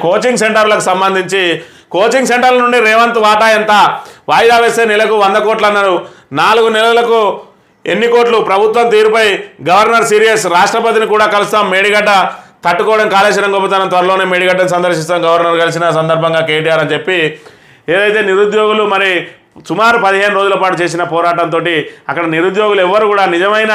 Coaching సెంటర్లకు సంబంధించి coaching సెంటర్ల నుండి రేవంత్ వాటా ఎంత? వాయిదా వేస్తే నెలకు 100 కోట్లు అన్నారు. 4 నెలలకు ఎన్ని కోట్లు? ప్రభుత్వం తీరుపై గవర్నర్ సీరియస్. రాష్ట్రపతిని కూడా కలుస్తాం. మేడిగడ్డ తట్టుకోవడం కాళేశ్వరం గొప్పతనం. త్వరలోనే మేడిగడ్డను సందర్శిస్తాం. గవర్నర్ కలిసిన సందర్భంగా కేటీఆర్ అని చెప్పి ఏదైతే నిరుద్యోగులు మరి సుమారు 15 రోజుల పాటు చేసిన పోరాటంతో అక్కడ నిరుద్యోగులు ఎవరు కూడా నిజమైన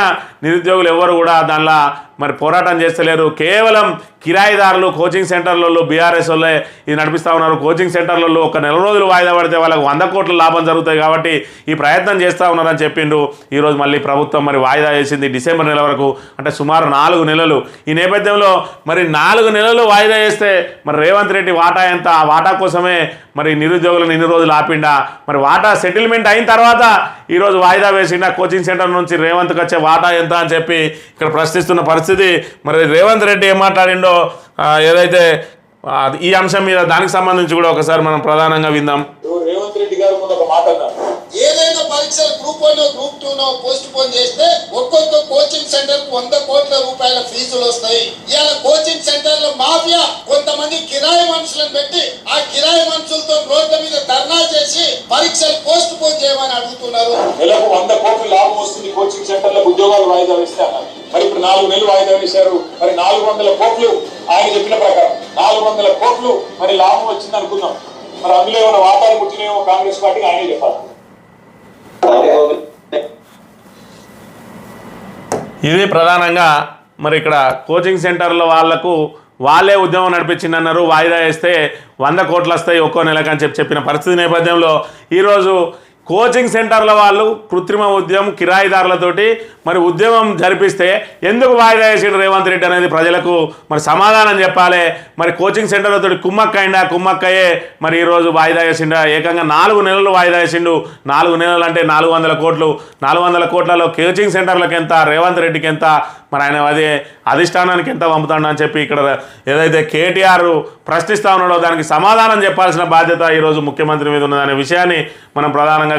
నిరుద్యోగులు ఎవరు కూడా దానిలో మరి పోరాటం చేస్తలేరు. కేవలం కిరాయిదారులు కోచింగ్ సెంటర్లలో బీఆర్ఎస్ వాళ్ళే ఇది నడిపిస్తూ ఉన్నారు. కోచింగ్ సెంటర్లలో ఒక నెల రోజులు వాయిదా పడితే వాళ్ళకు 100 కోట్ల లాభం జరుగుతాయి కాబట్టి ఈ ప్రయత్నం చేస్తూ ఉన్నారని చెప్పిండు. ఈరోజు మళ్ళీ ప్రభుత్వం మరి వాయిదా చేసింది డిసెంబర్ నెల వరకు, అంటే సుమారు 4 నెలలు. ఈ నేపథ్యంలో మరి 4 నెలలు వాయిదా చేస్తే మరి రేవంత్ రెడ్డి వాటా ఎంత? ఆ వాటా కోసమే మరి నిరుద్యోగులను ఇన్ని రోజులు ఆపిండా? మరి వాటా సెటిల్మెంట్ అయిన తర్వాత ఈరోజు వాయిదా వేసిండా? కోచింగ్ సెంటర్ నుంచి రేవంత్కి వచ్చే వాటా ఎంత అని చెప్పి ఇక్కడ ప్రశ్నిస్తున్న పరిస్థితి. మరి రేవంత్ రెడ్డి ఏం మాట్లాడిండో ఏదైతే ఈ అంశం మీద దానికి సంబంధించి కూడా ఒకసారి మనం ప్రధానంగా విందాం. రేవంత్ రెడ్డి గారు ఒక మాట అన్నారు, ఏదైనా పరీక్షలు గ్రూప్ 1 గ్రూప్ 2 పోస్ట్ పోన్ చేస్తే ఒక్కొక్క కోచింగ్ సెంటర్ కు 100 కోట్ల రూపాయల ఫీజులు వస్తాయి. ఇవాళ కోచింగ్ సెంటర్ లో మాఫియా కొంతమంది కిరాయి మనుషులను పెట్టి ఆ కిరాయి మనుషులతో రోడ్ల మీద ధర్నా చేసి పరీక్షలు పోస్ట్ పోన్ చేయమని అడుగుతున్నారు. నెలకు 100 కోట్ల లాభం వస్తుంది కోచింగ్ సెంటర్లకు ఉద్యోగాలు వాయిదా వేస్తే అన్నారు. మరి ఇప్పుడు 4 నెలలు వాయిదా వేశారు. మరి 400 కోట్లు ఆయన చెప్పిన ప్రకారం 400 కోట్లు మరి లాభం వచ్చింది అనుకుందాం. మరి అందులో ఏమైనా వాటాలు పుట్టినేమో కాంగ్రెస్ పార్టీకి ఆయనే చెప్పాలి. ఇది ప్రధానంగా మరి ఇక్కడ కోచింగ్ సెంటర్ల వాళ్లకు వాళ్ళే ఉద్యమం నడిపించిందన్నారు. వాయిదా వేస్తే 100 కోట్లు వస్తాయి ఒక్కో నెలకు అని చెప్పిన పరిస్థితి నేపథ్యంలో ఈరోజు కోచింగ్ సెంటర్ల వాళ్ళు కృత్రిమ ఉద్యమం కిరాయిదారులతోటి మరి ఉద్యమం జరిపిస్తే ఎందుకు వాయిదా వేసిండు రేవంత్ రెడ్డి అనేది ప్రజలకు మరి సమాధానం చెప్పాలి. మరి కోచింగ్ సెంటర్లతో కుమ్మక్కయ్యే మరి ఈరోజు వాయిదా వేసిండా? ఏకంగా 4 నెలలు వాయిదా వేసిండు. 4 నెలలు అంటే 400 కోట్లు. 400 కోట్లలో కోచింగ్ సెంటర్లకు ఎంత, రేవంత్ రెడ్డికి ఎంత, మరి ఆయన అదే అధిష్టానానికి ఎంత పంపుతాడు అని చెప్పి ఇక్కడ ఏదైతే కేటీఆర్ ప్రశ్నిస్తూ ఉన్నాడో దానికి సమాధానం చెప్పాల్సిన బాధ్యత ఈరోజు ముఖ్యమంత్రి మీద ఉన్నదనే విషయాన్ని మనం ప్రధానంగా